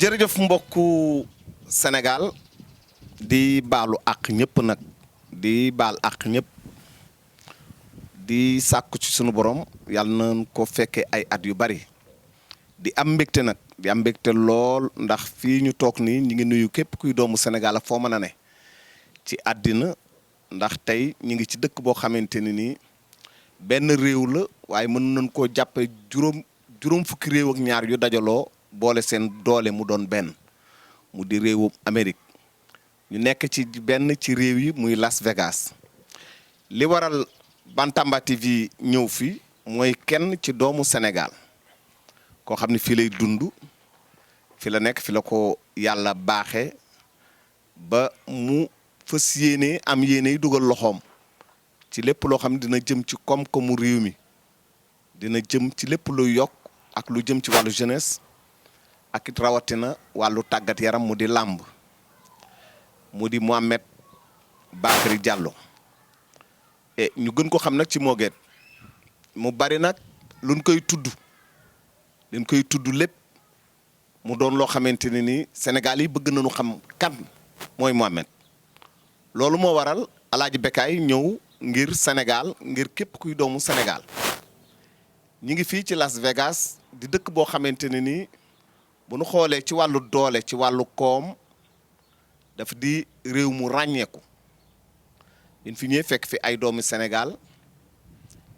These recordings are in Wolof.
jërëjëf mbokku Sénégal di baalu àq ñëpp nag di baal àq ñëpp di sàkku ci sunu borom yàlla nañ ko fekkee ay at yu bari di am mbégte nag di am mbégte lool ndax fii ñu toog nii ñu ngi nuyu képp kuy doomu Sénégal ak foo mën a ne ci àddina ndax tey ñu ngi ci dëkk boo xamante ni nii benn réew la waaye mën nañ koo jàppe juróom fukki réew ak ñaar yu dajaloo boole seen doole mu doon benn mu di réewu Amérique ñu nekk ci benn ci réew yi muy Las Vegas li waral Bantamba TV ñëw fi mooy kenn ci doomu Sénégal koo xam ne fii lay dund fi la nekk fi la ko yàlla baaxee ba mu fas yéene am yéene yi dugal loxoom ci lépp loo xam ne dina jëm ci koom-koomu réew mi dina jëm ci lépp lu yokk ak lu jëm ci wàllu jeunesse ak it rawatina wàllu tàggat yaram mu di làmb mu di Mohamed Bakary Diallo ñu gën ko xam nag ci Moguette mu bari nag luñ koy tudd lépp mu doon loo xamante ne ni Sénégal yi bëgg nañu xam kan mooy Mohamed loolu moo waral Alaaji Bécaye ñëw ngir Sénégal ngir képp kuy doomu Sénégal ñi ngi fii ci Las Vegas di dëkk boo xamante ne ni bu nu xoolee ci wàllu doole ci wàllu koom dafa di réew mu ràññeeku liñ fi ñëwee fekk fi ay doomi Sénégal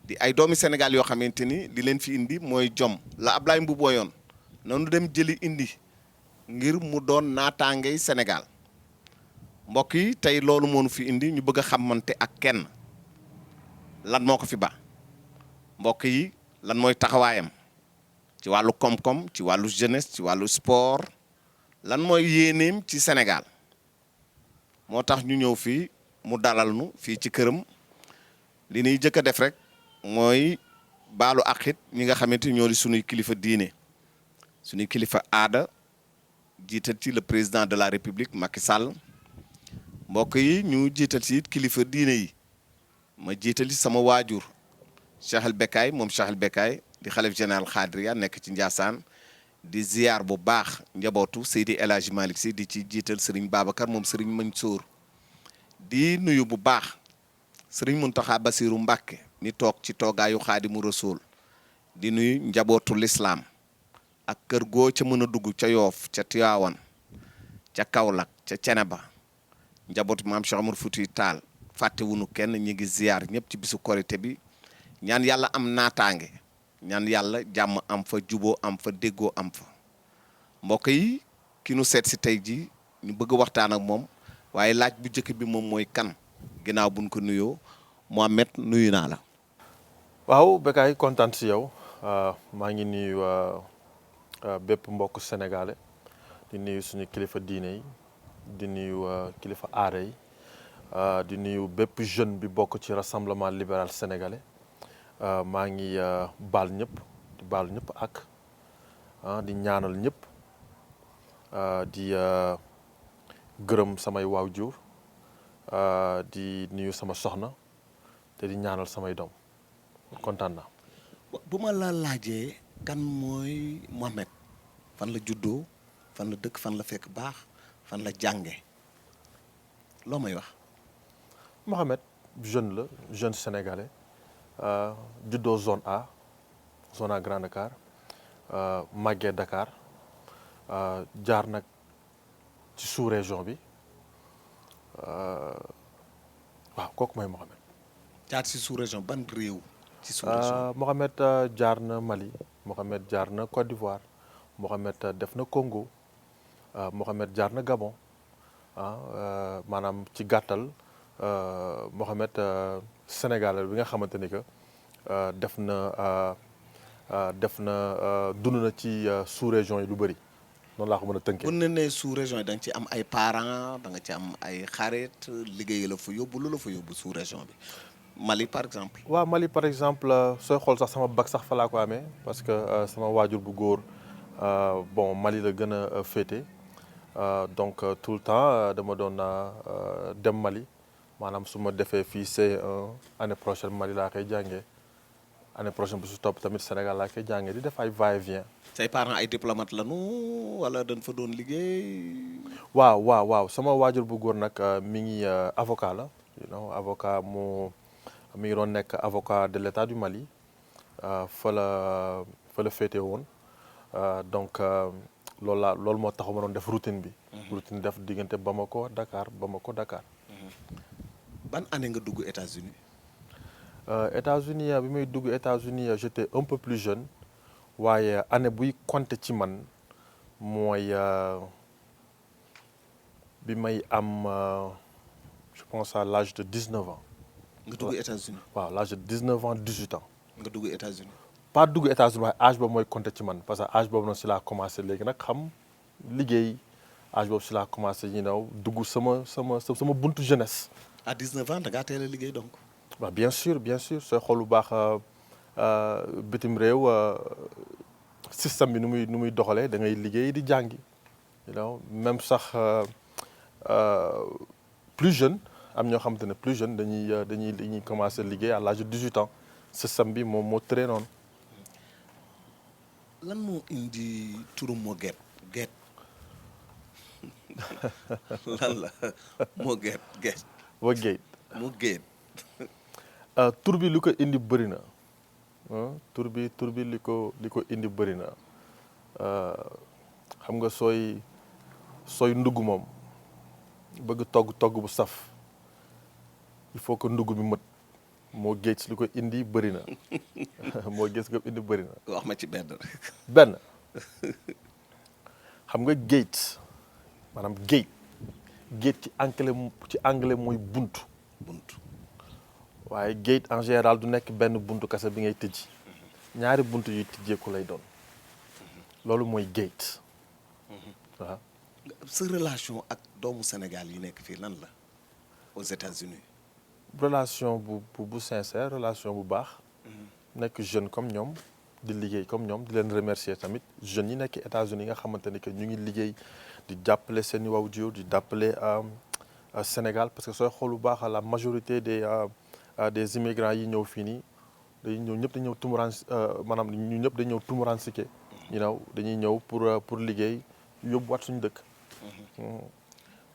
di ay doomi Sénégal yoo xamante ni di leen fi indi mooy jom la Ablaye Mbu booyoon noonu dem jëli indi ngir mu doon naataangey Sénégal mbokk yi tey loolu moo nu fi indi ñu bëgg a xamante ak kenn lan moo ko fi ba mbokk yi lan mooy taxawaayam ci wàllu koom-koom ci wàllu jeunesse ci wàllu sport lan mooy yéeneem ci Sénégal moo tax ñu ñëw fii mu dalal nu fii ci këram li ñuy jëkk a def rek mooy baalu àqit ñi nga xamante ñoo di sunuy kilifa diine sunuy kilifa aada jiital ci le président de la république Macky Sall mbokk yi ñu jiital ci it kilifa diine yi ma jiital ci sama waajur Cheikh El Bécaye moom Cheikh El Bécaye di xalif général Khadria nekk ci Ndiassane di ziar bu baax njabootu Seydi El Hadji Malick Sy di ci jiital Serigne Babacar moom Serigne Mansour di nuyu bu baax Serigne Mountakha Bassirou Mbacké ni toog ci toogaayu Xaadimu Rasuul di nuyu njabootu l'islam ak kër goo ca mën a dugg ca Yoof ca Tiwaawan ca Kaolack ca Ceneba njabootu maam Cheikh Oumar Foutiyou Tall fàttewunu kenn ñi ngi ziar ñëpp ci bisu korité bi ñaan yàlla am naataange ñaan yàlla jàmm am fa juboo am fa déggoo am fa mbokk yi ki nu seet si tey ji ñu bëgg waxtaan ak moom waaye laaj bu njëkk bi moom mooy kan ginnaaw buñ ko nuyoo Mohamed nuyu naa la. waaw Bécaye kontaan si yow maa ngi nuyu bépp mbokk sénégalais di nuyu suñu kilifa diine yi di nuyu kilifa aada yi di nuyu bépp jeune bi bokk ci rassemblement libéral sénégalais maa ngi baal ñëpp di baalu ñëpp ak di ñaanal ñëpp di gërëm samay waajur di nuyu sama soxna te di ñaanal samay doom kontaan naa. bu ma la laajee kan mooy Mohamed fan la juddoo fan la dëkk fan la fekk baax fan la jànge loo may wax. Mohamed jeune sénégalais juddoo zone A Grand Dakar màggee Dakar jaar nag ci sous-région bi waaw kooku mooy Mohamed. jaar ci sous-région ban réew. ci sous-région Mohamed jaar na Mali Mohamed jaar na Côte d'Ivoire Mohamed def na Congo Mohamed jaar na Gabon maanaam ci gàttal Mohamed Sénégal bi nga xamante ni que def na dund na ci sous-région yi lu bëri noonu laa ko mën a tënkee. mën na ne sous-région yi da nga ci am ay parents da nga ci am ay xarit liggéey la fa yóbbu lu la fa yóbbu sous-région bi Mali par exemple. waaw Mali par exemple sooy xool sax sama bac sax fa laa ko amee parce que sama waajur bu góor bon Mali la gën a féete donc tout le temps dama doon dem Mali maanaam su ma defee fii C1 année prochaine Mali laa koy jàngee année prochaine bu si topp tamit Sénégal laa koy jàngee di def ay va-et-vient. say parents ay diplomate lañu wala dañ fa doon liggéey. waaw sama waajur bu góor nag mi ngi avocat la avocat mi ngi doon nekk avocat de l'État du Mali fa la féete woon donc loolu moo tax ma doon def routine bi. routine def diggante Bamako Dakar. ban année nga dugg États-Unis. États-Unis bi may dugg États-Unis j'étais un peu plus jeune waaye année buy compter ci man mooy bi may am je pense à l'âge de 19 ans. nga dugg États-Unis. waaw l'âge de 19 ans 18 ans. nga dugg États-Unis. pas dugg États-Unis waaye âge boobu mooy compter ci man parce que âge boobu noonu si laa commencé léegi nag xam liggéey âge boobu si laa commencé dugg sama buntu jeunesse. à 19 ans da ngaa teel a liggéey donc. waaw bien sûr sooy xool lu baax bitim réew système bi nu muy doxalee da ngay liggéey di jàngi même sax plus jeune am ñoo xamante ne plus jeune dañuy commencé liggéey à l'âge de 18 ans système bi moom moo tëree noonu. lan moo indi turu moo geet lan la moo geet. moo géet. tur bi li ko indi bëri na tur bi li ko indi bëri na xam nga sooy ndugg moom bëgg togg bu saf il faut que ndugg bi mët moo géej li ko indi bëri na moo géej li ko indi bëri na. wax ma ci benn xam nga géej maanaam géej ci anglais mooy buntu. waaye gate en général du nekk benn buntu kese bi ngay tëj ñaari buntu yuy tijjeeku lay doon loolu mooy gate waaw. sa relation ak doomu Sénégal yi nekk fii lan la aux États-Unis. relation bu sincère relation bu baax. nekk jeune comme ñoom di liggéey comme ñoom di leen remercier tamit jeunes yi nekk États-Unis yi nga xamante ne que ñu ngi liggéey di jàppale seen i waajur di jàppale Sénégal parce que sooy xool bu baax la majorité des immigrants yi ñëw fii nii dañuy ñëw ñëpp dañuy ñëw maanaam ñu ñëpp dañuy ñëw tumuraansiké dañuy ñëw pour liggéey yóbbuwaat suñu dëkk.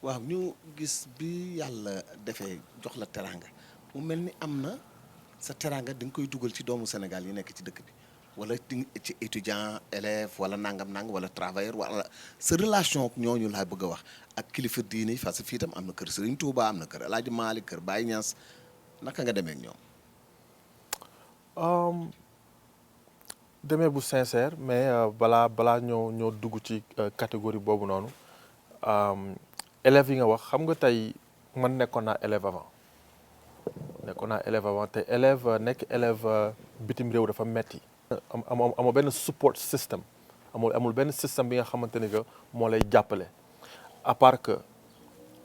waaw ñu gis bi yàlla defee jox la teraanga mu mel ni am na sa teraanga da nga koy dugal ci doomu Sénégal yi nekk ci dëkk bi wala ci étudiant élève wala nangam wala travailleur wala sa relation ak ñooñu laa bëgg a wax ak kilifa diine parce que fii tam am na kër Serigne Touba am na kër El Hadj Malick kër Baye Niass naka nga demee ak ñoom. demee bu sincère mais balaa ñoo dugg ci catégorie boobu noonu élèves yi nga wax xam nga tey man nekkoon naa élève avant te nekk élève bitim réew dafa metti amul benn support system amul benn système bi nga xamante ni que moo lay jàppale à part que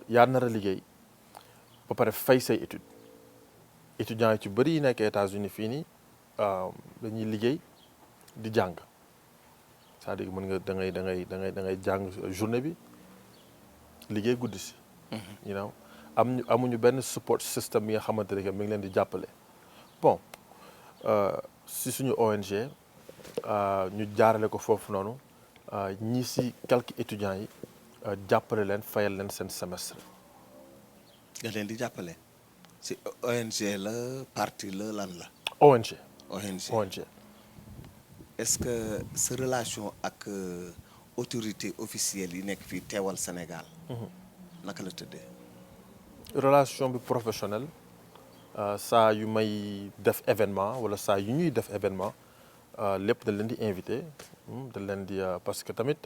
yaa nar a liggéey ba pare fay say études étudiants yi ci bëri yi nekk États-Unis fii nii dañuy liggéey di jàng c'est-à-dire mën nga da ngay jàng journée bi liggéey guddi si. amuñu benn support system bi nga xamante ne que mi ngi leen di jàppale bon si suñu ONG ñu jaarale ko foofu noonu ñii si quelques étudiants yi jàppale leen fayal leen seen semestre. nga leen di jàppale si ONG la parti la lan la. ONG. est-ce que sa relation ak autorité officielle yi nekk fii teewal Sénégal. naka la tëddee. relation bi professionnelle saa yu may def événement wala saa yu ñuy def événement lépp dañ leen di invité dañ leen di parce que tamit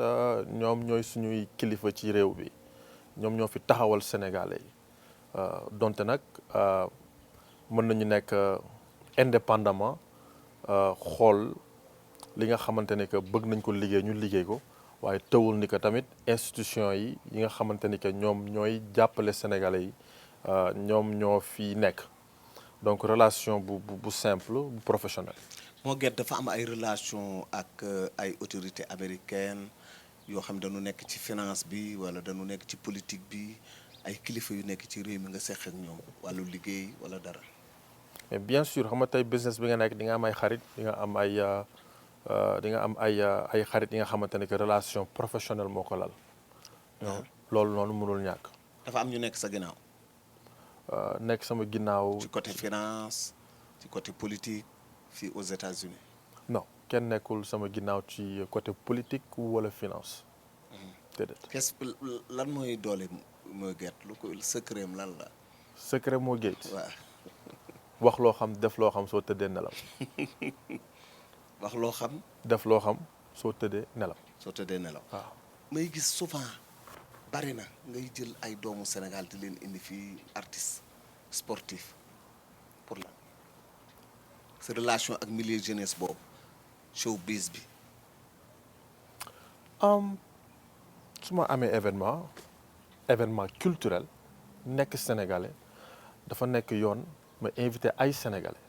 ñoom ñooy suñuy kilifa ci réew bi ñoom ñoo fi taxawal Sénégalais yi donte nag mën nañu nekk indépendamment xool li nga xamante ne que bëgg nañ ko liggéey ñu liggéey ko waaye tëwul ni que tamit institution yi nga xamante ni que ñoom ñooy jàppale Sénégalais yi ñoom ñoo fi nekk donc relation bu simple bu professionnel. moo gën dafa am ay relation ak ay autorités américaines yoo xam dañu nekk ci finance bi wala dañu nekk ci politique bi ay kilifa yu nekk ci réew mi nga seq ak ñoom wàllu liggéey wala dara. mais bien sûr xam nga tey business bi nga nekk di nga am ay xarit di nga am ay xarit yi nga xamante ne que relation professionnelle moo ko lal. loolu noonu mënul ñàkk. dafa am ñu nekk sa ginnaaw. nekk sama ginnaaw. ci côté finance ci côté politique fii aux États-Unis non kenn nekkul sama ginnaaw ci côté politique wala finance. déedéet. lan mooy doole Mo Gates lu ko secret am lan la. secret Mo Gates. waaw. wax loo xam def loo xam soo tëddee nelaw. wax loo xam. def loo xam soo tëddee nelaw. soo tëddee nelaw. waaw. may gis souvent bari na ngay jël ay doomu Sénégal di leen indi fii artiste sportif pour la sa relation ak milieu jeunesse boobu showbiz bi. su ma amee événement culturel nekk sénégalais dafa nekk yoon ma invité ay sénégalais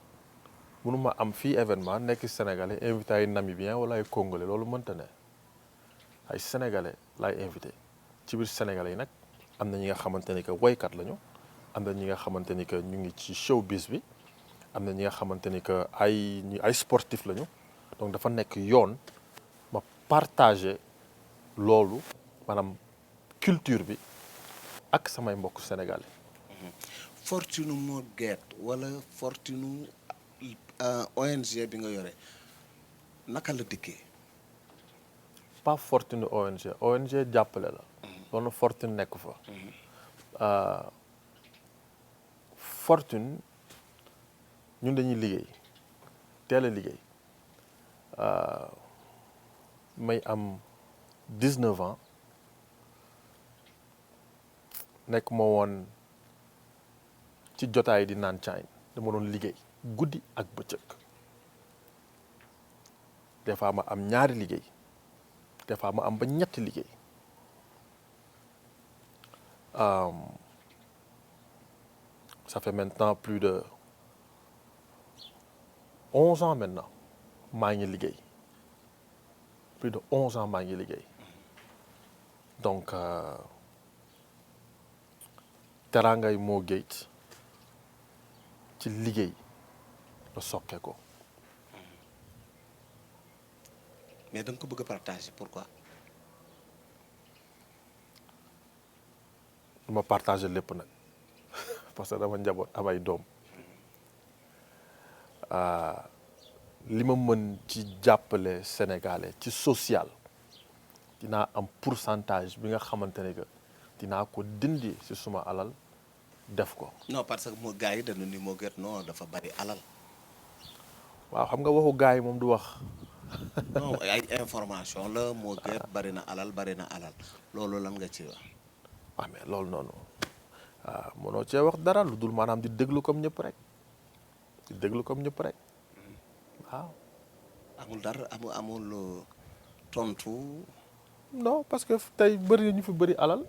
mënuma am fii événement nekk sénégalais invité ay namibien wala ay congolais loolu mënta ne ay sénégalais laay invité ci biir sénégalais yi nag am na ñi nga xamante ni que woykat lañu am na ñi nga xamante ni que ñu ngi ci showbiz bi am na ñi nga xamante ni que ay sportif lañu donc dafa nekk yoon ma partager loolu maanaam culture bi ak samay mbokk sénégalais. fortune Mo Gates wala fortune ONG bi nga yore naka la dikkee. pas fortune ONG jàppale la. loolu fortune nekk fa. fortune ñun dañuy liggéey teel a liggéey may am 19 ans nekk ma woon ci jotaay di naan caay dama doon liggéey guddi ak bëccëg des fois ma am ñaari liggéey des fois ma am ba ñetti liggéey ça fait maintenant plus de 11 ans maintenant maa ngi liggéey plus de 11 ans maa ngi liggéey donc teraangay Mo Gates ci liggéey la sokkee ko. mais da nga ko bëgg a partager pourquoi. dama partager lépp nag parce que dama njaboot am ay doom li ma mën ci jàppale sénégalais ci social dinaa am pourcentage bi nga xamante ne que dinaa ko dindi ci suma alal def ko. non parce que moo gars yi dañu ni Mo Gates non dafa bari alal. waaw xam nga waxu gars yi moom du wax. non ay information la Mo Gates bari na alal loolu lan nga ci wax. waaw mais loolu noonu mënoo cee wax dara lu dul maanaam di déglu comme ñëpp rek waaw. amul dara amul tontu. non parce que tey bëri na ñu fi bëri alal.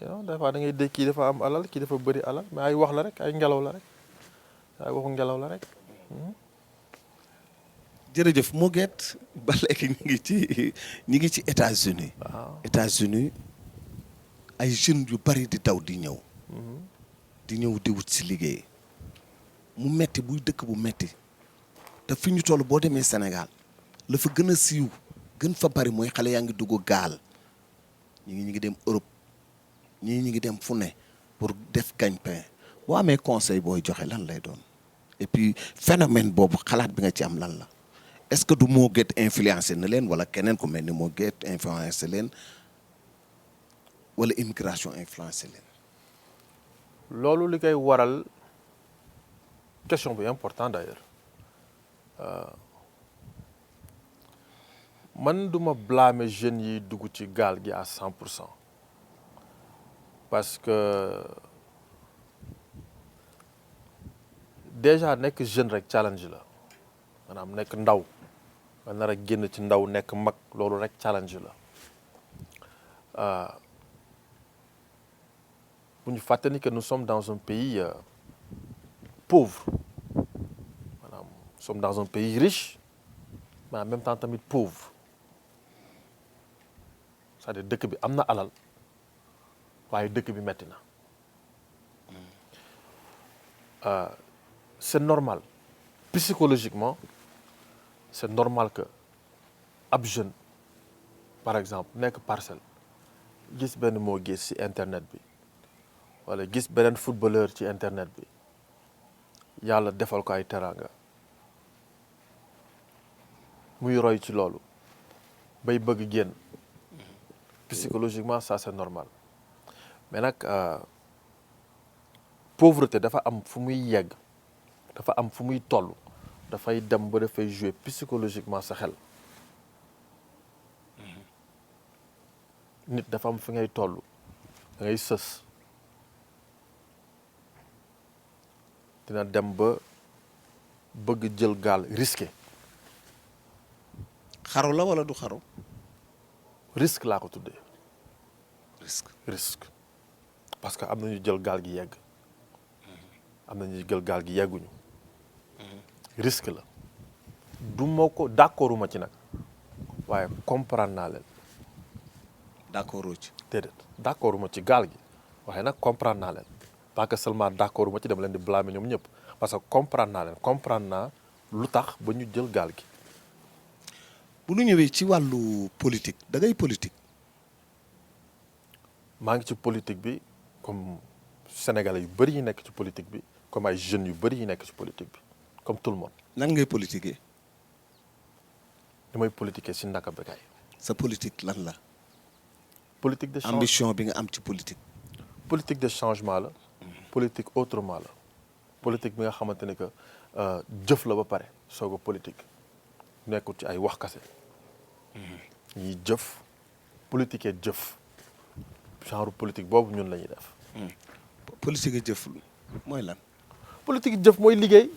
yow des fois da ngay dégg kii dafa am alal kii dafa bëri alal mais ay wax la rek ay ngelaw la rek ay waxu ngelaw la rek. jërëjëf Mo Gates ba léegi ñu ngi ci États-Unis. waaw États-Unis ay jeunes yu bari di daw di ñëw. di wut si liggéey. mu metti buy dëkk bu metti te fi ñu toll boo demee Sénégal la fa gën a siiw gën fa bari mooy xale yaa ngi dugg gaal ñi ngi dem Europe ñi ngi dem fu ne pour def gagne-pain boo amee conseil booy joxe lan lay doon et puis phénomène boobu xalaat bi nga ci am lan la est-ce que du Mo Gates influencé na leen wala keneen ku mel ni Mo Gates influencé leen wala immigration influencé leen. loolu li koy waral question bu important d'ailleurs man duma blâmer jeunes yi dugg ci gaal gi à 100% parce que déjà nekk jeune rek challenge la maanaam nekk ndaw nga nar a génn ci ndaw nekk mag loolu rek challenge la bu ñu fàtte ni que nous sommes dans un pays pauvre maanaam nous sommes dans un pays riche mais en même temps tamit pauvre c'est-à-dire dëkk bi am na alal waaye dëkk bi metti na c'est normal psychologiquement c'est normal que ab jeune par exemple nekk Parcelles gis benn moo gis ci internet bi wala gis beneen footballeur ci internet bi yàlla defal ko ay teraanga muy roy ci loolu bay bëgg génn psychologiquement ça c'est normal mais nag pauvreté dafa am fu muy yegg dafa am fu muy toll dafay dem ba dafay jouer psychologiquement sa xel nit dafa am fi ngay toll da ngay sës dina dem ba bëgg jël gaal risqué xaru la wala du xaru. risque laa ko tuddee risque. parce que am na ñu jël gaal gi yegg am na ñu jël gaal gi yegguñu risque la du ma ko d'accorduma ci nag waaye comprendre naa leen d'accord ci. déedéet d'accorduma ci gaal gi waaye nag comprendre naa leen pas que seulement d'accorduma ci dama leen di blâmer ñoom ñëpp parce que comprendre naa leen comprendre naa lu tax ba ñu jël gaal gi. bu ñu ñëwee ci wàllu politique da ngay politique. maa ngi ci politique bi comme sénégalais yu bëri yi nekk ci politique bi comme ay jeunes yu bëri yi nekk ci politique bi comme tout le monde. nan ngay politiquer. li may politiquer si Ndaka Bécaye. sa politique lan la. politique de changement ambition bi nga am ci politique. politique de changement la. politique autrement la. politique bi nga xamante ne que jëf la ba pare soog a politique nekkul ci ay wax kase. ñuy jëf politique jëf genre politique boobu ñun la ñuy def. politique jëf mooy lan. politique jëf mooy liggéey.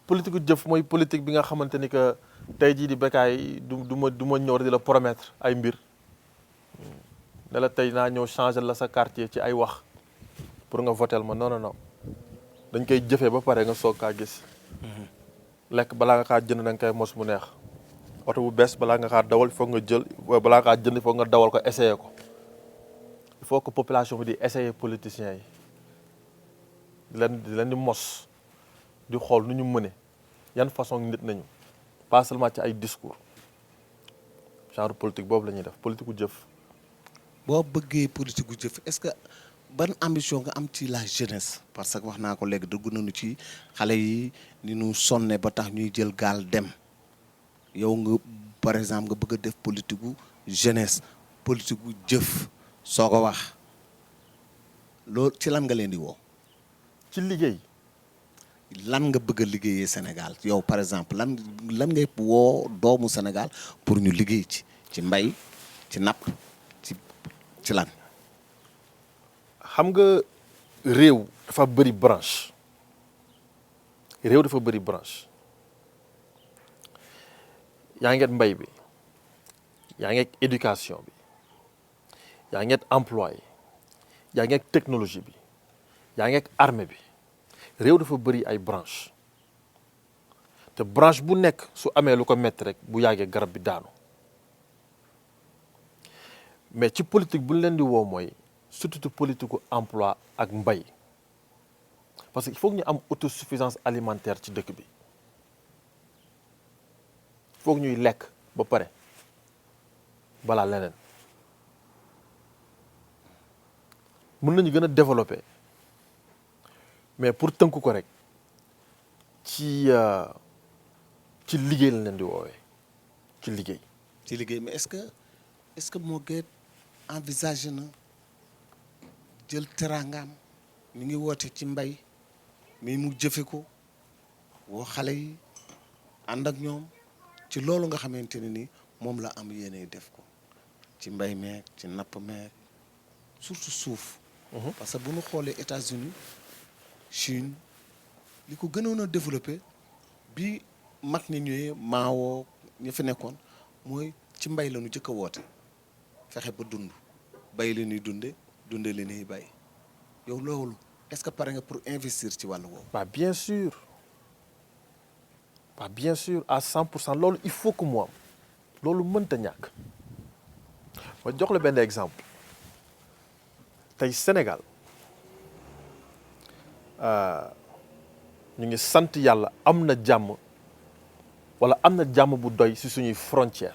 politique jëf mooy politique bi nga xamante ni que tey jii di Bécaye du ma ñëw rek di la promettre ay mbir ne la tey naa ñëw changer la sa quartier ci ay wax pour nga votel ma non dañ koy jëfee ba pare nga soog kaa gis. lekk balaa nga kaa jënd da nga koy mos mu neex oto bu bees balaa nga kaa dawal foog nga jël balaa kaa jënd foog nga dawal ko essayer ko il faut que population bi di essayer politiciens yi di leen di mos di xool nu ñu mëne yan façon nit nañu pas seulement ci ay discours genre politique boobu la ñuy def politique gu jëf. boo bëggee politique gu jëf est-ce que ban ambition nga am ci la jeunesse parce que wax naa ko léegi dugg nañu ci xale yi ni ñu sonne ba tax ñuy jël gaal dem yow nga par exemple nga bëgg a def politique gu jeunesse politique gu jëf soo ko wax loolu ci lan nga leen di woo. ci liggéey. lan nga bëgg a liggéeyee Sénégal yow par exemple lan ngay woo doomu Sénégal pour ñu liggéey ci mbay ci napp ci lan. xam nga réew dafa bëri branche yaa ngi mbay bi yaa ngi éducation bi yaa ngi emploi yaa ngi technologie bi yaa ngi armée bi réew dafa bëri ay branche te branche bu nekk su amee lu ko metti rek bu yàggee garab bi daanu mais ci politique bu ñu leen di woo mooy surtout politique emploi ak mbay parce que il faut que ñu am autosuffisance alimentaire ci dëkk bi il faut que ñuy lekk ba pare balaa leneen mën nañu gën a développer mais pour tënk ko rek ci liggéey lañ leen di woowee ci liggéey. ci liggéey mais est-ce que moo gën envisagé na jël teraangaam mi ngi woote ci mbay mi mu jëfe ko woo xale yi ànd ak ñoom ci loolu nga xamante ne ni moom la am yéene def ko ci mbay meek ci napp meek surtout suuf. parce que bu ñu xoolee États-Unis Chine li ko gënoon a développé bi mag ñi ñëwee maawoo ña fi nekkoon mooy ci mbay la ñu jëkk a woote fexe ba dund bay li ñuy dunde li ñuy bay yow loolu est-ce que pare nga pour investir ci wàllu woowu. bien sûr à 100% loolu il faut que mu am loolu mënta ñàkk ma jox la benn exemple tey Sénégal ñu ngi sant yàlla am na jàmm wala am na jàmm bu doy ci suñuy frontière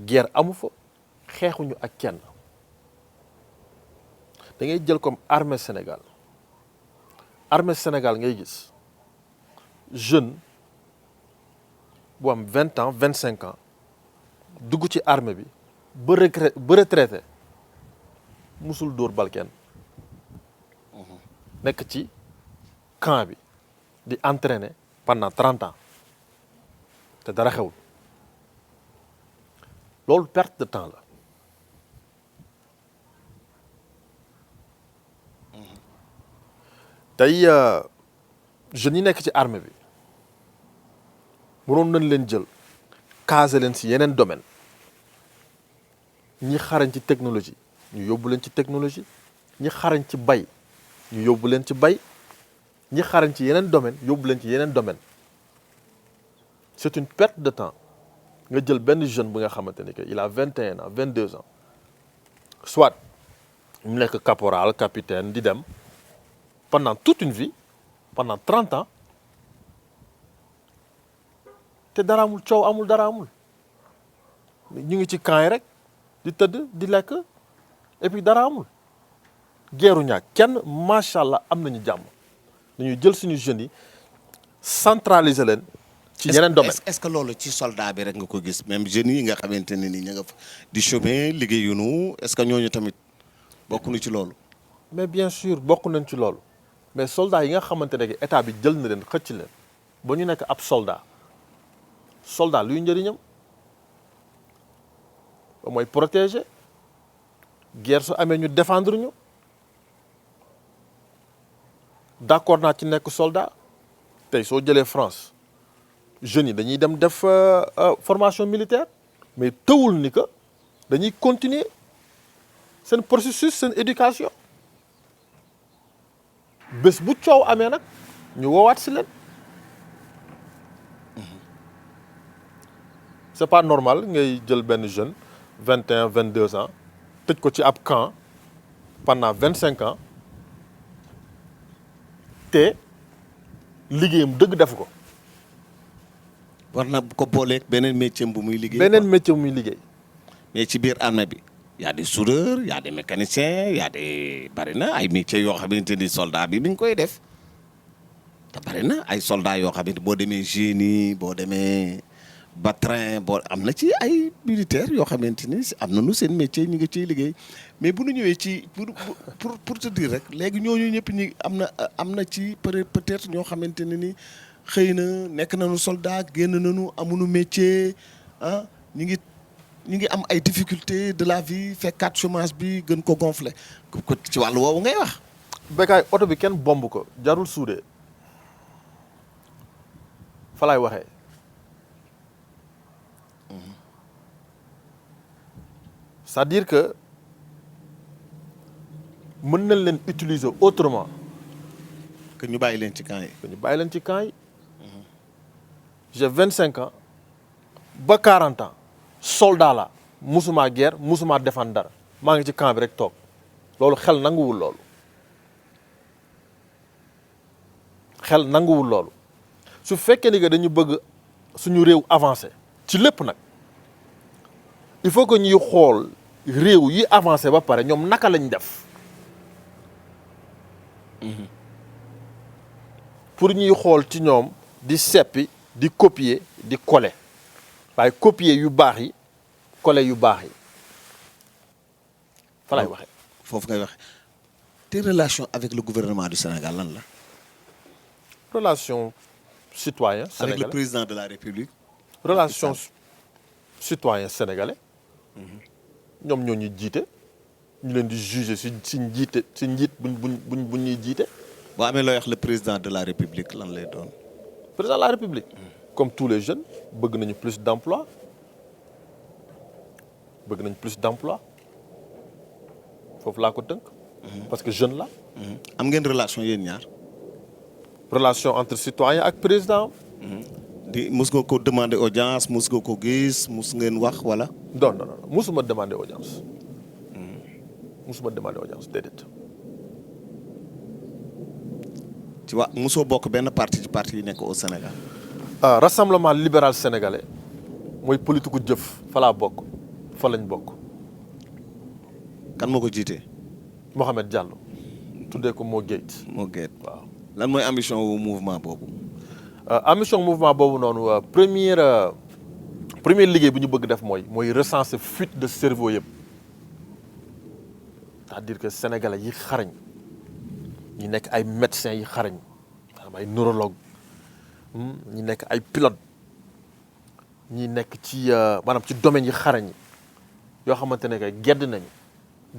guerre amu fa xeexuñu ak kenn da ngay jël comme armée Sénégal ngay gis jeune bu am 20 ans 25 ans dugg ci armée bi ba retraité musul dóor bal kenn nekk ci camp bi di entraîner pendant 30 ans te dara xewul loolu perte de temps la tey jeunes yi nekk ci armée bi mënoon nañ leen jël caser leen ci yeneen domaine ñi xarañ ci technologie ñu yóbbu leen ci technologie ñi xarañ ci bay ñu yóbbu leen ci bay ñi xarañ ci yeneen domaine yóbbu leen ci yeneen domaine c'est une perte de temps nga jël benn jeune bi nga xamante ni que il a 21 ans 22 ans soit mu nekk caporal capitaine di dem pendant toute une vie pendant 30 ans te dara amul coow amul dara amul ñu ngi ci camp yi rek di tëdd di lekk et puis dara amul geeru ñaak kenn macha allah am nañu jàmm dañuy jël suñu jeunes yi centraliser leen ci yeneen domaine est-ce que loolu ci soldat bi rek nga ko gis même jeunes yi nga xamante ne ni ña nga fa di chômer liggéeyunu est-ce que ñooñu tamit bokkuñu ci loolu mais bien sûr bokk nañ ci loolu mais soldats yi nga xamante ne état bi jël na leen xëcc leen ba ñu nekk ab soldat luy njëriñam mooy protéger guerre su amee ñu défendre ñu d'accord naa ci nekk soldat tey soo jëlee France jeunes yi dañuy dem def formation militaire mais tëwul ni que dañuy continuer seen processus seen éducation bés bu coow amee nag ñu woowaat si leen c'est pas normal ngay jël benn jeune 21 22 ans tëj ko ci ab camp pendant 25 ans te liggéeyam dëgg def ko. war na ko booleeg beneen métier bu muy liggéey. beneen métier bu muy liggéey. mais ci biir armée bi y a des soudeurs y a des mécaniciens y a des bari na ay métiers yoo xamante ni soldat bi mi ngi koy def te bari na ay soldats yoo xamante boo demee génie boo demee batrin boo am na ci ay militaires yoo xamante ni am nañu seen métier ñu ngi ciy liggéey mais bu ñu ñëwee ci pour te dire rek léegi ñooñu ñëpp ñi am na ci peut-être ñoo xamante ne ni xëy na nekk nañu soldat génn nañu amuñu métier ah ñu ngi am ay difficultés de la vie fekkaat chômage bi gën ko gonfler ko ci wàllu woowu ngay wax. Bécaye oto bi kenn bomb ko jarul suudee fa laay waxee. c'est-à-dire que mën nañ leen utiliser autrement. que ñu bàyyi leen ci camp yi. que ñu bàyyi leen ci camp yi. j'ai 25 ans ba 40 ans soldat la musuma guerre musuma défendre dara maa ngi ci camp bi rek toog loolu xel nanguwul loolu. xel nanguwul loolu su fekkee ni que dañu bëgg suñu réew avancé ci lépp nag il faut que ñuy xool réew yi avancé ba pare ñoom naka lañ def pour ñuy xool ci ñoom di seppi di copier di coller waaye copier yu baax yi coller yu baax yi fa lay waxee. foofu ngay waxee tes relations avec le gouvernement du Sénégal lan la. relation citoyen sénégalais avec le président de la République. relation citoyen sénégalais. ñoom ñoo ñuy jiite ñu leen di juger si njiit buñ ñuy jiite. boo amee looy wax le président de la République lan lay doon. président de la République. comme tous les jeunes bëgg nañu plus d'emploi foofu laa ko tënk. parce que jeune la. am ngeen relation yéen ñaar. relation entre citoyen ak président. mus nga ko demander audience mus nga ko gis mus ngeen wax wala. non musuma demander audience. musuma demander audience déedéet. ci wa mosoo bokk benn parti ci parti yi nekk au Sénégal. Rassemblement libéral sénégalais mooy politiku jëf fa laa bokk fa lañ bokk. kan moo ko jiitee. Mohamed Diallo tuddee ko Mo Gates. Mo Gates waaw. lan mooy ambition wu mouvement boobu. ambition mouvement boobu noonu première liggéey bu ñu bëgg def mooy recenser fuite de cerveau yëpp c'est-à-dire que sénégalais yi xarañ ñi nekk ay médecins yi xarañ maanaam ay neurologue ñi nekk ay pilote ñi nekk ci maanaam ci domaine yi xarañ yoo xamante ne que gedd nañu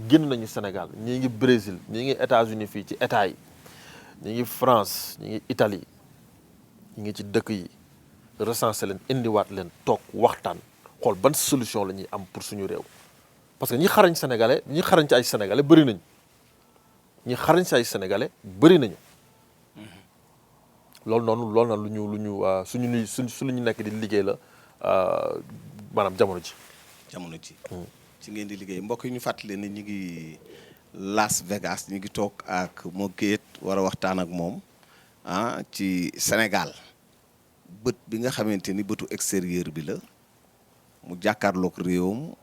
génn nañu Sénégal ñii ngi Brésil ñii ngi États-Unis fii ci état yi ñi ngi France ñi ngi Italie ñi ngi ci dëkk yi recenser leen indiwaat leen toog waxtaan xool ban solution la ñuy am pour suñu réew parce que ñi xarañ sénégalais ñi xarañ ci ay sénégalais bëri nañu ñi xarañ ci ay sénégalais bëri nañu loolu na lu ñu su lu ñu nekk di liggéey la maanaam jamono ji. ci ngeen di liggéey mbokk yi ñu fàttali ne ñu ngi Las Vegas ñu ngi toog ak Mo Gates war a waxtaan ak moom ci Sénégal bët bi nga xamante ni bëtu extérieur bi la mu jàkkaarloog réewam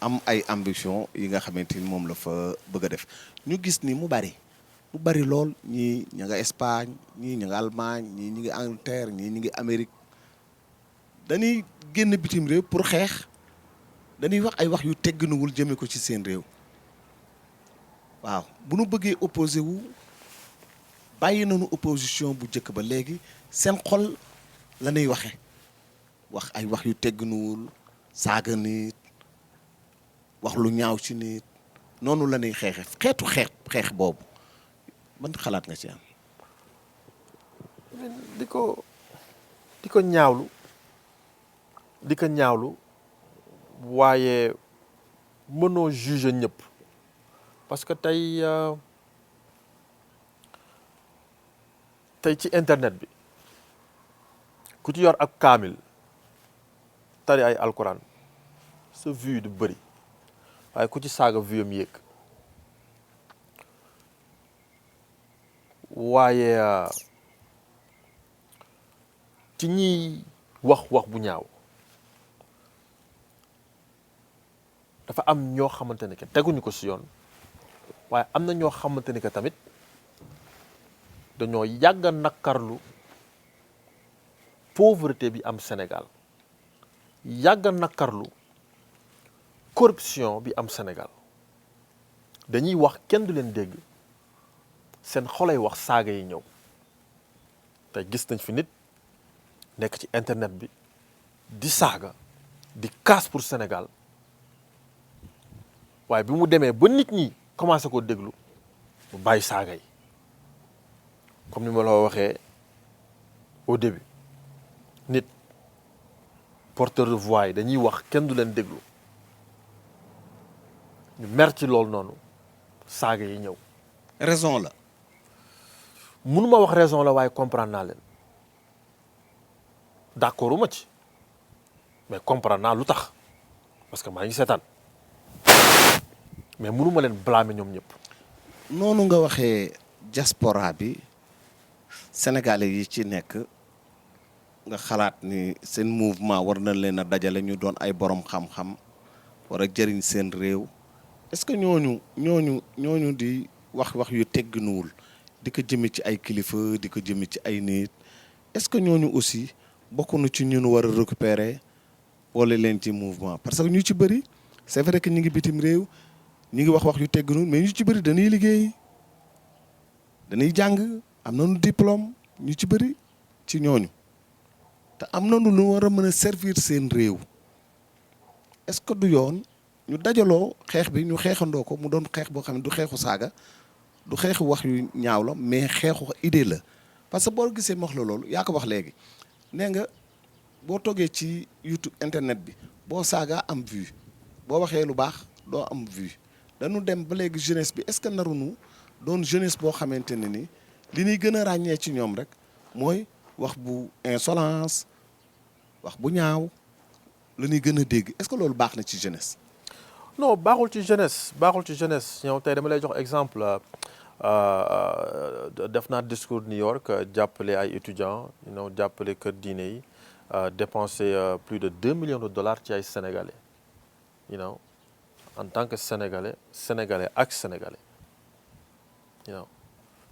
am ay ambition yi nga xamante ni moom la fa bëgg a def ñu gis ni mu bari lool ñii ña nga Espagne ñii ña nga Allemagne ñii ñi ngi Angleterre ñii ñi ngi Amérique dañuy génn bitim réew pour xeex dañuy wax ay wax yu tegginuwul jëme ko ci seen réew waaw bu nu bëggee opposé wu bàyyi nañu opposition bu njëkk ba léegi seen xol la ñuy waxe wax ay wax yu tegginuwul saaga nit wax lu ñaaw ci nit noonu la ñuy xeexe xeex boobu ban xalaat nga ci am. di ko ñaawlu waaye mënoo juger ñëpp parce que tey ci internet bi ku ci yor ab kaamil tari ay alquran sa vue du bëri waaye ku ci saaga vue am yéeg waaye ci ñiy wax bu ñaaw dafa am ñoo xamante ne que teguñu ko ci yoon waaye am na ñoo xamante ne que tamit dañoo yàgg a nakkarlu pauvreté bi am Sénégal yàgg a nakkarlu corruption bi am Sénégal dañuy wax kenn du leen dégg seen xolay wax saaga yi ñëw te gis nañ fi nit nekk ci internet bi di saaga di kaas pour Sénégal waaye bi mu demee ba nit ñi commencé koo déglu mu bàyyi saaga yi comme ni ma la waxee au début nit porteur de voix yi dañuy wax kenn du leen déglu ñu mer ci loolu noonu saaga yi ñëw. raison la. mënuma wax raison la waaye comprendre naa leen d'accord uma ci mais comprendre naa lu tax parce que maa ngi seetaan mais mënuma leen blâmer ñoom ñëpp. noonu nga waxee diaspora bi sénégalais yi ci nekk nga xalaat ni seen mouvement war na leen a dajale ñu doon ay borom xam-xam war a jëriñ seen réew est-ce que ñooñu di wax yu tegginuwul di ko jëme ci ay kilifa di ko jëme ci ay nit est-ce que ñooñu aussi bokk na ci ñun war a récupérer boole leen ci mouvement parce que ñu ci bëri c'est vrai que ñu ngi bitim réew ñu ngi wax yu tegginuwul mais ñu ci bëri dañuy liggéey dañuy jàng am nañu diplôme ñu ci bëri ci ñooñu te am nañu lu war a mën a servir seen réew est-ce que du yoon ñu dajaloo xeex bi ñu xeexandoo ko mu doon xeex boo xam ne du xeexu saaga du xeexu wax yu ñaaw la mais xeexu idée la parce que boo gisee ma wax la loolu yaa ko wax léegi nee nga boo toggee ci YouTube internet bi boo saaga am vue boo waxee lu baax doo am vue dañu dem ba léegi jeunesse bi est-ce que narunu doon jeunesse boo xamante ne ni li ñuy gën a ràññee ci ñoom rek mooy wax bu insolence wax bu ñaaw la ñuy gën a dégg est-ce que loolu baax na ci jeunesse. non baaxul ci jeunesse ñow tey dama lay jox exemple def naa discours New York jàppale ay étudiants jàppale kër diine yi dépenser plus de 2 millions de dollars ci ay sénégalais en tant que sénégalais ak sénégalais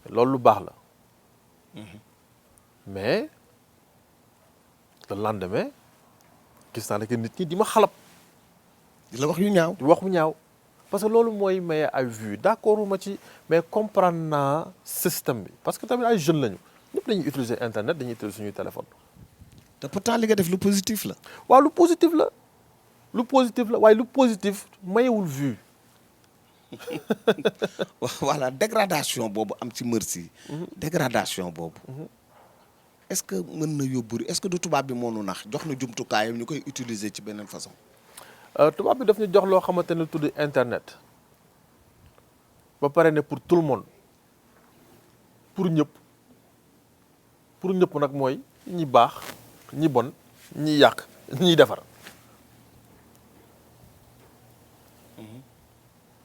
loolu lu baax la. mais le lendemain gis naa ne que nit ñi di ma xalab. di la wax yu ñaaw. di wax yu ñaaw parce que loolu mooy maye ay vues d'accord ma ci mais comprendre naa système bi parce que tamit ay jeunes lañu ñëpp dañuy utiliser internet dañuy utiliser suñuy téléphone. te pourtant li nga def lu positif la. waaw lu positif la waaye lu positif mayewul vue. voilà dégradation boobu am ci mœurs yi. dégradation boobu. est-ce que mën na yóbbu est-ce que du tubaab bi moo nu nax jox na jumtukaayam ñu koy utiliser ci beneen façon. tubaab bi daf ñu jox loo xamante ne tudd internet ba pare ne pour tout le monde pour ñëpp nag mooy ñi baax ñi bon ñi yàq ñiy defar.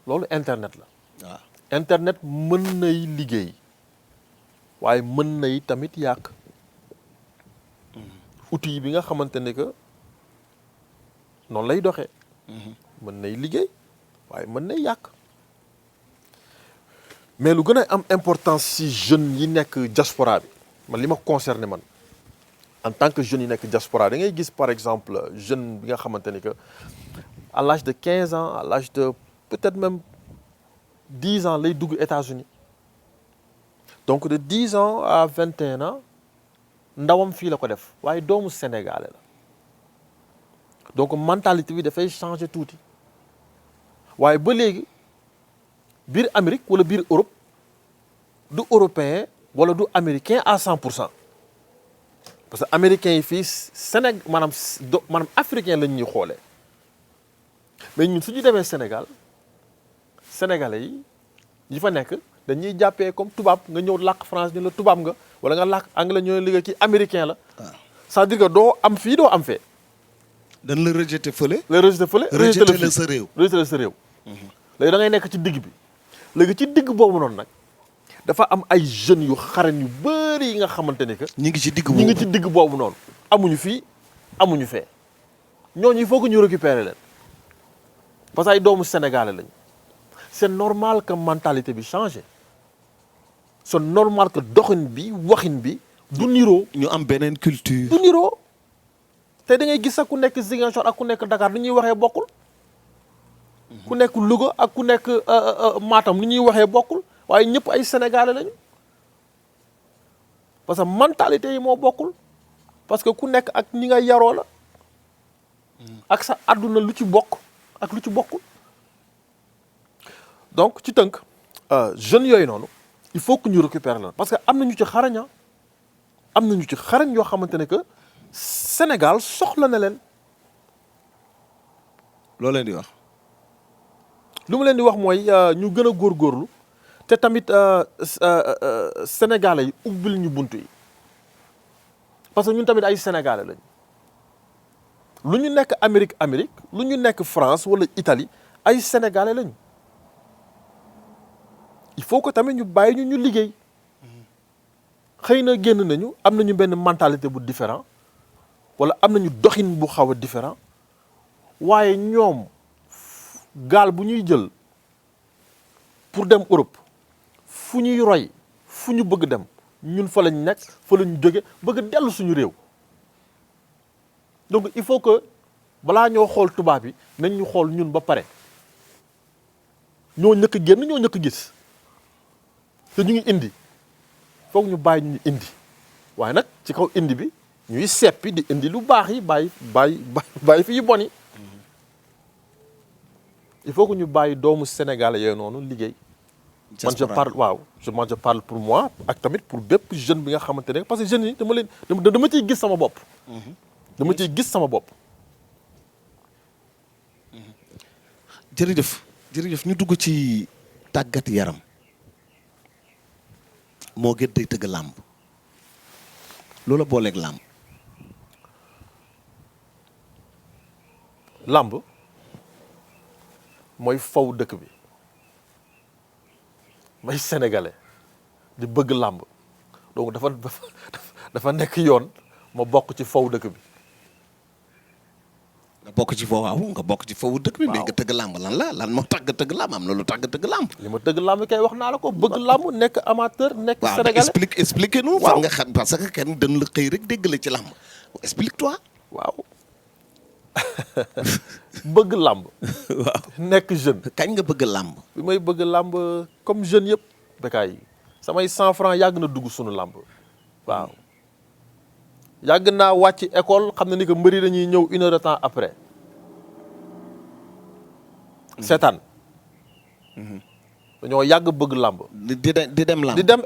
loolu internet la. waaw internet mën nay liggéey waaye mën nay tamit yàq. outil bi nga xamante ne que noonu lay doxee. mën nay liggéey waaye mën nay yàq. mais lu gën a am importance si jeunes yi nekk diaspora bi man li ma concerné man en tant que jeunes yi nekk diaspora da ngay gis par exemple jeune bi nga xamante ne que à l'âge de 15 ans à l'âge de peut-être même 10 ans lay dugg États-Unis donc de 10 ans à 21 ans ndawam fii la ko def waaye doomu sénégalais la donc mentalité bi dafay changer tuuti waaye ba léegi biir Amérique wala biir Europe du européen wala du américain à 100% parce que américains yi fii maanaam africain lañ ñuy xoolee mais ñun suñu demee Sénégal sénégalais yi fa nekk dañuy jàppee comme tubaab nga ñëw làkk France ñu la tubaab nga wala nga làkk anglais ñoo liggéey kii américain la. waaw c'est-à-dire que doo am fii doo am fee. dañ la rejeté fële. rejeté la sa réew. rejeté la sa réew. léegi da ngay nekk ci digg bi léegi ci digg boobu noonu nag dafa am ay jeunes yu xarañ yu bëri yi nga xamante ne que. ñi ngi ci digg boobu noonu. amuñu fii amuñu fee ñooñu il faut que ñu récupérer leen parce que ay doomu sénégalais lañu. c'est normal que mentalité bi changé c'est normal que doxin bi waxin bi du niroo. ñu am beneen culture. du niroo te da ngay gis sax ku nekk Ziguinchor ak ku nekk Dakar ni ñuy waxee bokkul. ku nekk Louga ak ku nekk Matam ni ñuy waxee bokkul waaye ñëpp ay sénégalais lañu parce que mentalité yi moo bokkul parce que ku nekk ak ñi nga yaroo la ak sa àdduna lu ci bokk ak lu ci bokkul. donc ci tënk jeunes yooyu noonu il faut que ñu récupérer la parce que am na ñu ci xarañ yoo xamante ne que Sénégal soxla na leen. loo leen di wax. lu ma leen di wax mooy ñu gën a góorgóorlu te tamit sénégalais yi ubbil ñu buntu yi parce que ñun tamit ay sénégalais lañu lu ñu nekk Amérique lu ñu nekk France wala Italie ay sénégalais lañu. il faut que tamit ñu bàyyi ñu liggéey xëy na génn nañu am nañu benn mentalité bu différent wala am nañu doxin bu xaw a différent waaye ñoom gaal bu ñuy jël pour dem Europe fu ñuy roy fu ñu bëgg dem ñun fa lañ nekk fa lañ jóge bëgg dellu suñu réew donc il faut que balaa ñoo xool tubaab yi nañ ñu xool ñun ba pare ñoo ñëkk génn ñoo ñëkk gis te ñu ngi indi foog ñu bàyyi ñu indi waaye nag ci kaw indi bi ñuy seppi di indi lu baax yi bàyyi fi yu bon yi il faut que ñu bàyyi doomu Sénégal yooyu noonu liggéey. man je parle pour moi ak tamit pour bépp jeune bi nga xamante ne parce que jeunes yi dama ciy gis sama bopp. dama ciy gis sama bopp. jërëjëf ñu dugg ci tàggat yaram. moo gën day tëgg làmb loola booleeg làmb. làmb mooy faw dëkk bi may sénégalais di bëgg làmb donc dafa nekk yoon ma bokk ci faw dëkk bi. nga bokk ci foofu waaw nga bokk ci foofu dëkk bi. mais nga tëgg làmb lan moo tax nga tëgg làmb am na lu tax nga tëgg làmb. li ma tëgg làmb kay wax naa la ko bëgg làmb nekk amateur nekk sénégalais. waaw explique nous. waaw nga xam parce que kenn dañ la xëy rek dégg la ci làmb explique toi. waaw bëgg làmb. waaw nekk jeune. kañ nga bëgg làmb. bi may bëgg làmb comme jeune yëpp. Bécaye samay 100 francs yàgg na dugg sunu làmb waaw. yàgg naa wàcc école xam na ni que mbëri dañuy ñëw 1 heure de temps après. seetaan. dañoo yàgg bëgg làmb. di dem làmb. di dem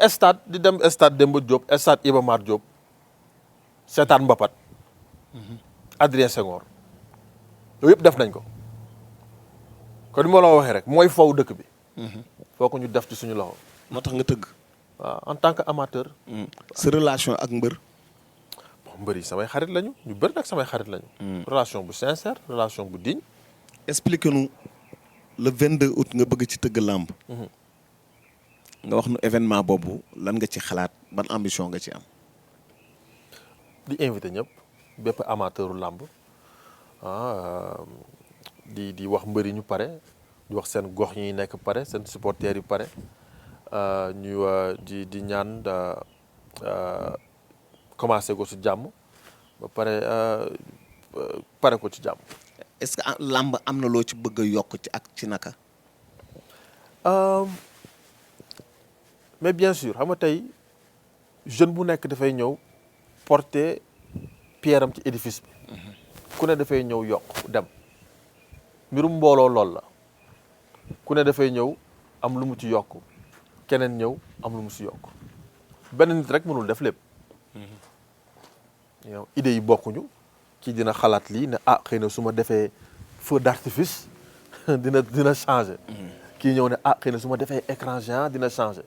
stade Demba Diop stade Iba Mar Diop. seetaan Mbapat. Adrien Senghor. yooyu yëpp def nañ ko. kon ni ma la waxee rek mooy faw dëkk bi. foo ko ñu def ci suñu loxo. moo tax nga tëgg. waaw en tant que amateur. sa relation ak mbër. mbër yi samay xarit lañu ñu bëri nag samay xarit lañu. relation bu sincère relation bu digne. explique-nous le 22 août nga bëgg ci tëgg làmb. nga wax nu événement boobu lan nga ci xalaat ban ambition nga ci am. di invité ñëpp bépp amateuru làmb di wax mbër yi ñu pare di wax seen gox yi nekk pare seen supporters yi pare ñu di ñaan commencé ko ci jàmm ba pare ko ci jàmm. est-ce que làmb am na loo ci bëgg a yokk ci ak ci naka. mais bien sûr xam nga tey jeune bu nekk dafay ñëw porter pierre am ci édifice bi. ku ne dafay ñëw yokk dem mbirum mbooloo lool la ku ne dafay ñëw am lu mu ci yokk keneen ñëw am lu mu ci yokk benn nit rek mënul def lépp. yow idées yi bokkuñu kii dina xalaat lii ne xëy na su ma defee feu d'artifice dina changer. kii ñëw ne xëy na su ma defee écran géant dina changer.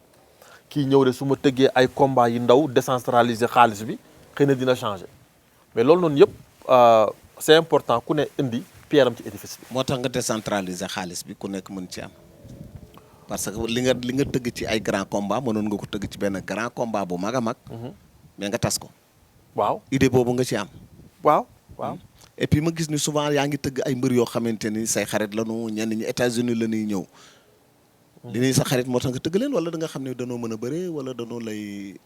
kii ñëw de su ma tëggee ay combat yi ndaw décentraliser xaalis bi xëy na dina changer mais loolu noonu yëpp c'est important ku ne indi pierre am ci édifice bi. moo tax nga décentraliser xaalis bi ku nekk mën ci am parce que li nga tëgg ci ay grand combat mënoon nga ko tëgg ci benn grand combat bu mag a mag. mais nga tas ko. waaw idée boobu nga ci am. waaw. et puis ma gis ni souvent yaa ngi tëgg ay mbër yoo xamante ni say xarit lañu ñenn ñi États-Unis la ñuy ñëw. li ñuy sa xarit moo tax nga tëgg leen wala da nga xam ne danoo mën a bëree wala danoo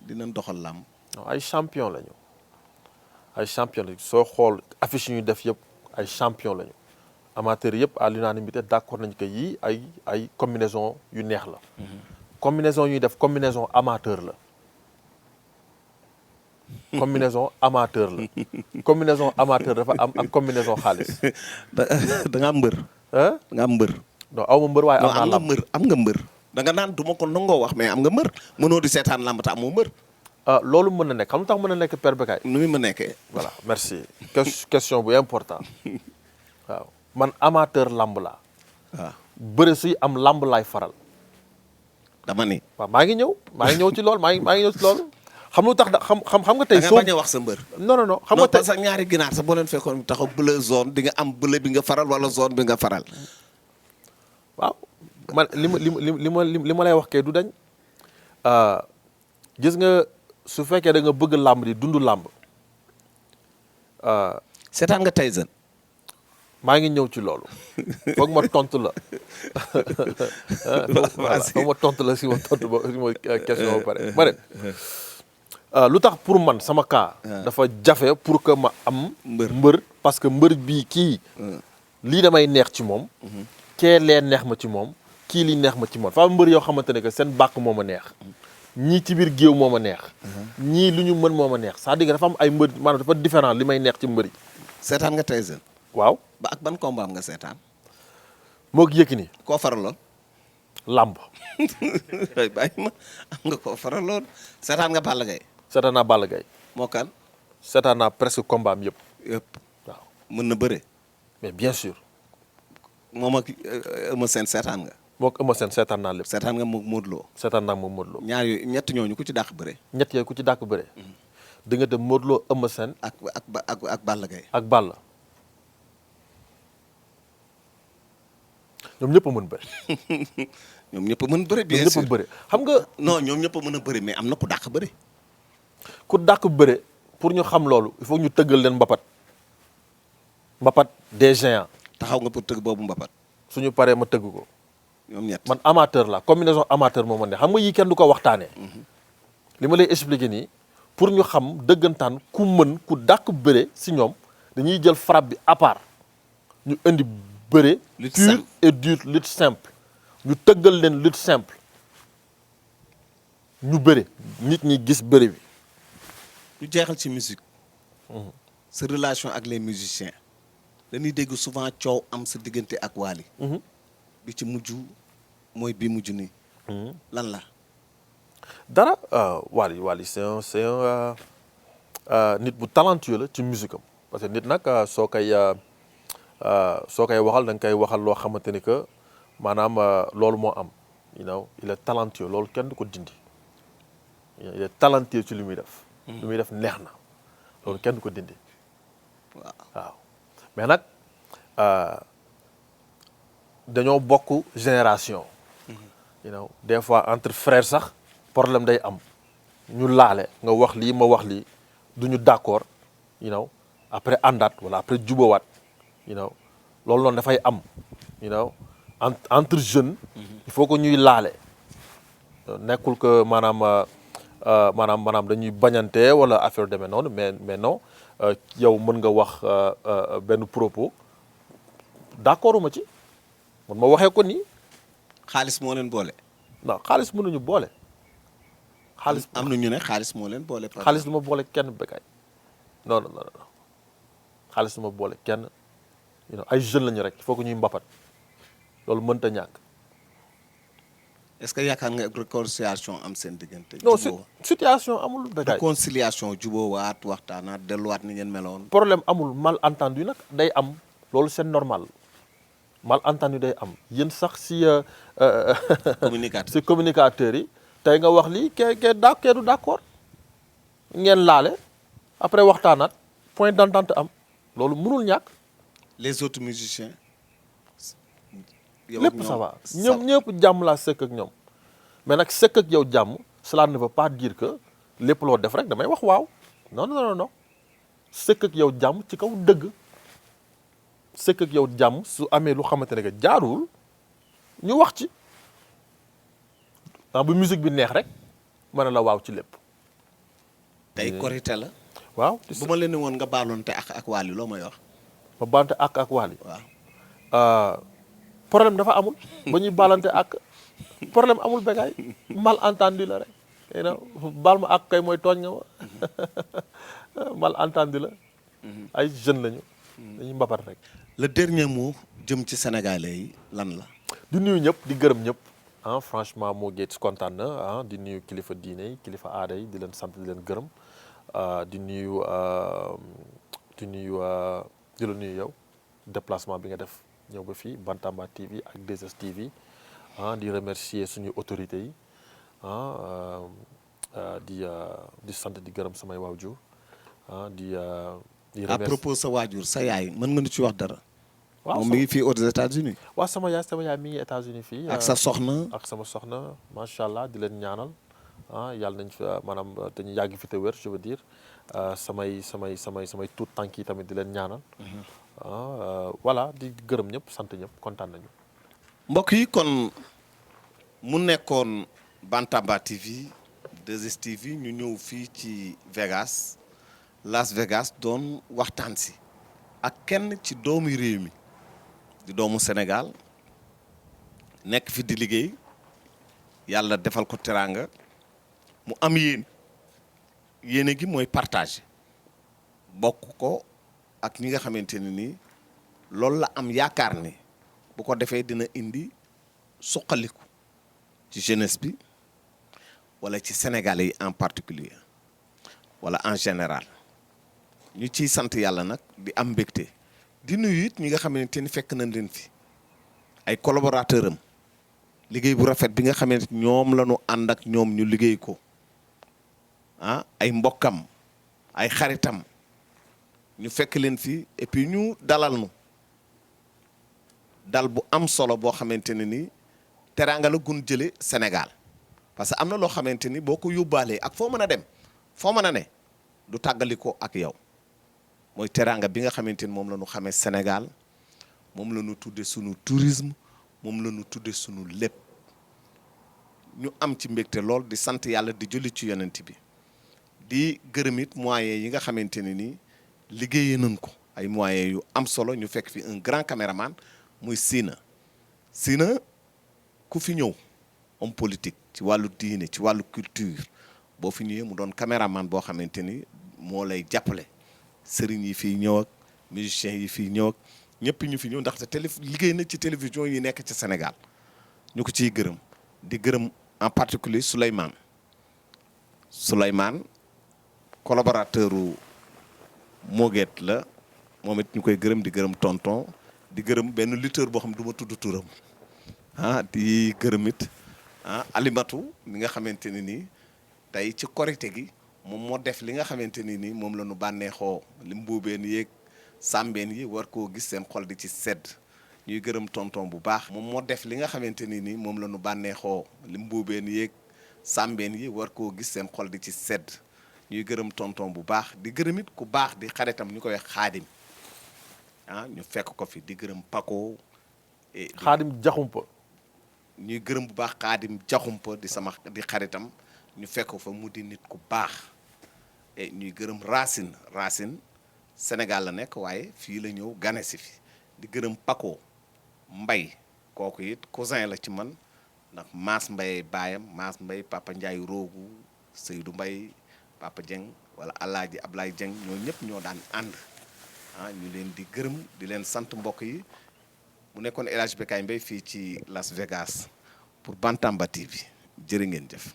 dinañ doxal làmb. ay champion lañu soo xool affiche yu ñu def yëpp ay champion lañu amateurs yëpp à l'unanimité d'accord nañu que yii ay combinaison yu neex la. combinaison ñuy def combinaison amateur la. combinaison amateur dafa am ak combinaison xaalis. da nga am mbër. da nga am mbër. non aw ma mbër waaye am naa lamb am nga mbër. da nga naan du ma ko nangoo wax mais am nga mbër mënoo di seetaan lamb te amoo mbër. loolu mën na nekk xam nga tax mën na nekk Père Bécaye. nu muy ma nekkee. voilà merci question bu important waaw man amateur lamb laa. waaw bëre suy am lamb laay faral. dama ni. waaw maa ngi ñëw ci loolu maa ngi ñëw ci loolu. xam nga tax xam nga tey. da nga bañ a wax sa mbër. non xam nga tey parce que ñaari ginaar sax boo leen fekkoon taxaw bleu zone di nga am bleu bi nga faral wala zone bi nga faral. waaw man li ma lay wax kay du dañ gis nga su fekkee da nga bëgg làmb di dund làmb. seetaan nga Tyson. maa ngi ñëw ci loolu foog ma tontu la. foog ma tontu la si ma question ba pare ma ne lu tax pour man sama cas. dafa jafe pour que ma am. mbër parce que mbër bii kii. lii damay neex ci moom. kee lee neex ma ci moom kii li neex ma ci moom fa mbër yoo xamante ne que seen bàkk moo ma neex. ñii ci biir géew moo ma neex. ñii lu ñu mën moo ma neex c'est-à-dire dafa am ay mbër maanaam dafa différent li may neex ci mbër yi. seetaan nga Tyson. waaw. ba ak ban combat am nga seetaan. moo gi Yékini. koo faraloon. Lamb. bàyyi ma am nga koo faraloon seetaan nga Balla Gaye. seetaan naa Balla Gaye. moo kan. seetaan naa presque combat am yëpp. waaw mën na bëre. mais bien sûr. moom ak Eumeu Sène seetaan nga. moo ko Eumeu Sène seetaan naa lépp. seetaan nga moom Modou Lo. seetaan naa moom Modou Lo. ñaar yooyu ñett ñooñu ku ci dàq bëre. ñett yooyu ku ci dàq bëre. diggante Modou Lo Eumeu Sène. ak Balla Gaye. ak Balla. ñoom ñëpp a mën bëri. ñoom ñëpp a mën bëre bien ñoom sûr ñëpp bëre xam nga. non ñoom ñëpp a mën a bëre mais am na ku dàq bëre. ku dàq bëre pour ñu xam loolu il faut ñu tëggal leen mbapat des géants. taxaw nga pour tëgg boobu mbapat. suñu paree ma tëgg ko. ñoom ñett man amateur la combinaison amateur moo ma ne xam nga yii kenn du ko waxtaanee. li ma lay expliquer nii pour ñu xam dëggantaan ku mën ku dàq bëre si ñoom dañuy jël frappe bi à part ñu indi bëre. lutte pur simple et dur lutte simple. ñu tëggal leen lutte simple ñu bëre nit ñi gis bëre bi. ñu jeexal ci musique. sa relation ak les musiciens. dañuy dégg souvent coow am sa diggante ak Wally. bi ci mujj mooy bi mujj nii. lan la. dara Wally c'est un nit bu talentueux la ci musique am parce que nit nag soo koy waxal da nga koy waxal loo xamante ni que maanaam loolu moo am you know il est talentueux loolu kenn du ko dindi il est talentueux ci li muy def. li muy def neex na loolu kenn du ko dindi. waaw mais nag dañoo bokk génération. you know des fois entre frères sax problème day am ñu laale nga wax lii ma wax lii du ñu d'accord you know après àndaat wala après jubawaat you know loolu noonu dafay am you know entre jeunes. il faut que ñuy laale nekkul que maanaam dañuy bañante wala affaire demee noonu mais non yow mën nga wax benn propos d'accorduma ci man ma waxee ko nii. xaalis moo leen boole. non xaalis mënuñu boole. xaalis am na ñu ne xaalis moo leen boole. xaalis du ma boole kenn Bécaye non xaalis du ma boole kenn ay jeunes lañu rek il faut que ñuy mbapat loolu mënta ñàkk. est-ce que yaakaar nga réconciliation am seen diggante. non situation amul Bécaye. réconciliation jubóowaat waxtaanaat delluwaat ni ngeen meloon. problème amul malentendu nag day am loolu c'est normal malentendu day am yéen sax si. communicateurs yi. tey nga wax lii kee du d'accord ngeen laale après waxtaanaat point d'entente am loolu mënul ñàkk. les autres musiciens. lépp ça va ñëpp jàmm laa sëkk ak ñoom mais nag sëkk ak yow jàmm cela ne veut pas dire que lépp loo def rek damay wax waaw non sëkk ak yow jàmm ci kaw dëgg sëkk ak yow jàmm su amee lu xamante ne que jaarul ñu wax ci bu musique bi neex rek ma ne la waaw ci lépp. tey korité la. waaw bu ma leen ne woon nga baaloonte ak Wally loo may wax. ma baalante ak Wally. waaw. problème dafa amul ba ñuy baalante ak problème amul Bécaye malentendu la rek baal ma ak kay mooy tooñ nga ma malentendu la ay jeunes lañu dañuy mbapat rek. le dernier mot jëm ci sénégalais yi lan la. di nuyu ñëpp di gërëm ñëpp franchement Mo Gates kontaan na di nuyu kilifa diine yi kilifa aada yi di leen sant di leen gërëm di la nuyu yow déplacement bi nga def. ñëw ba fii Bantamba TV ak 2STV di remercier suñu autorités yi di sant di gërëm samay waajur di remercier. à propos sa waajur sa yaay mën nga ñu ci wax dara. waaw moom mi ngi fii aux États-Unis. waaw sama yaay mi ngi États-Unis fii. ak sa soxna. ak sama soxna macha allah di leen ñaanal yàlla nañ fi maanaam te ñu yàgg fi te wér je veux dire samay tuut tànk yi tamit di leen ñaanal. voilà di gërëm ñëpp sant ñëpp kontaan nañu. mbokk yi kon mu nekkoon Bantamba TV 2STV ñu ñëw fii ci Las Vegas doon waxtaan si ak kenn ci doomu réew mi di doomu Sénégal nekk fi di liggéey yàlla defal ko teraanga mu am yéene gi mooy partage bokk ko ak ñi nga xamante ne nii loolu la am yaakaar ni bu ko defee dina indi suqaliku ci jeunesse bi wala ci Sénégalais yi en particulier wala en général ñu ciy sant yàlla nag di am mbégte di nuyu it ñi nga xamante ni fekk nañ leen fi ay collaborateur am liggéey bu rafet bi nga xamante ñoom la ñu ànd ak ñoom ñu liggéey ko ay mbokkam ay xaritam ñu fekk leen fi et puis ñu dalal nu dal bu am solo boo xamante ne ni teraanga la gun jële Sénégal parce que am na loo xamante ni boo ko yóbbaalee ak foo mën a dem foo mën a ne du tàggaliko ak yow mooy teraanga bi nga xamante ni moom la ñu xamee Sénégal moom la ñu tudde sunu tourisme moom la ñu tudde sunu lépp ñu am ci mbégte lool di sant yàlla di julli ci yonent bi di gërëm it moyens yi nga xamante ne nii liggéeyee nañ ko ay moyens yu am solo ñu fekk fi un grand caméraman muy Sina ku fi ñëw homme politique ci wàllu diine ci wàllu culture boo fi ñëwee mu doon caméraman boo xamante ni moo lay jàppale sëriñ yi fiy ñëw ak musiciens yi fiy ñëw ak ñëpp ñu fi ñëw ndaxte liggéey na ci télévision yi nekk ci Sénégal ñu ko ciy gërëm di gërëm en particulier Souleymane collaborateur u Moguette la moom it ñu koy gërëm di gërëm tonton di gërëm benn lutteur boo xam du ma tudd turam di gërëm it Alimatu mi nga xamante ne nii tey ci korite gi moom moo def li nga xamante ni nii moom la ñu bànneexoo li mbuubeen yeeg sàmbeen yi war koo gis seen xol di ci sedd ñuy gërëm tonton bu baax moom moo def li nga xamante ni nii moom la ñu bànneexoo li mbuubeen yeeg sàmbeen yi war koo gis seen xol di ci sedd ñuy gërëm tonton bu baax di gërëm it ku baax di xaritam ñu koy wax xaadim ñu fekk ko fi di gërëm Paco xaadim jaxumpa ñuy gërëm bu baax xaadim jaxumpa di xaritam ñu fekk ko fa mu di nit ku baax ñuy gërëm Racine Sénégal la nekk waaye fii la ñëw gane si fi di gërëm Paco Mbay kooku it cousin la ci man ndax Maas Mbay baayam Maas Mbay Papa Ndiaye Roogu Seydou Mbay Papa Dieng wala Alaaji Ablaye Dieng ñoo ñëpp ñoo daan ànd ñu leen di gërëm di leen sant mbokk yi mu nekkoon El Hadj Bécaye Mbaye fii ci Las Vegas pour Bantamba TV jërë ngeen jëf